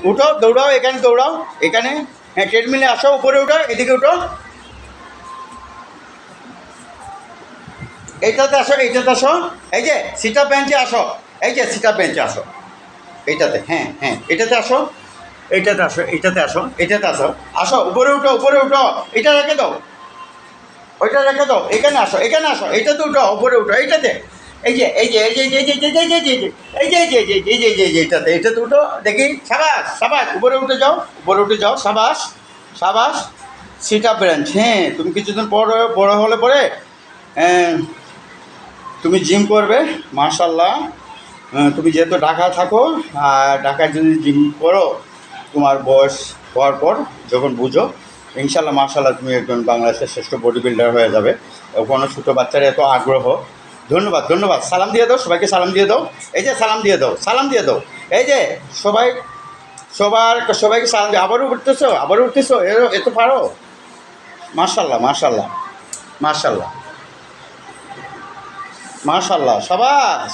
উঠো, দৌড়াও, এখানে দৌড়াও, এখানে। হ্যাঁ, ট্রেডমিলে আসো, উপরে উঠো, এদিকে উঠো, এইটাতে আসো, এইটাতে আসো। এই যে সিট আপ বেঞ্চে আসো, এই যে সিট আপ বেঞ্চে আসো, এইটাতে। হ্যাঁ হ্যাঁ, এটাতে আসো, এইটাতে আসো, এইটাতে আসো, এটাতে আসো। আসো, উপরে উঠো, উপরে উঠো, এটা রেখে দাও, ওইটা রেখে দাও, এখানে আসো, এখানে আসো, এইটাতে উঠো, উপরে উঠো, এইটাতে। এই যে এই যে এই যে এই যে এই যে এই যে এই যে এই যে এই যে এই যে এই যে এই যে এইটাতে, এইটাতে উঠো, দেখি। সাবাস সাবাস, উপরে উঠে যাও, উপরে উঠে যাও, সাবাস সাবাস। Sit up branch. হ্যাঁ, তুমি কিছুদিন পর বড় হলে পরে তুমি জিম করবে, মাশাল্লাহ। তুমি যেহেতু ঢাকা থাকো, আর ঢাকায় যদি জিম করো, তোমার বয়স হওয়ার পর যখন বুঝো, ইনশাল্লাহ মাশাল্লাহ তুমি একজন বাংলাদেশের শ্রেষ্ঠ বডি বিল্ডার হয়ে যাবে। কোনো ছোটো বাচ্চার এত আগ্রহ। ধন্যবাদ ধন্যবাদ, সালাম দিয়ে দাও সবাইকে, সালাম দিয়ে দাও। এই যে সালাম দিয়ে দাও, সালাম দিয়ে দাও। এই যে সবাই, সবাইকে সালাম দিয়ে, আবারও উঠতেছো, আবারও উঠতেছো, এত পারো। মাশাল্লাহ মাশাল্লাহ মাশাল্লাহ মাশাল্লাহ, সাবাস।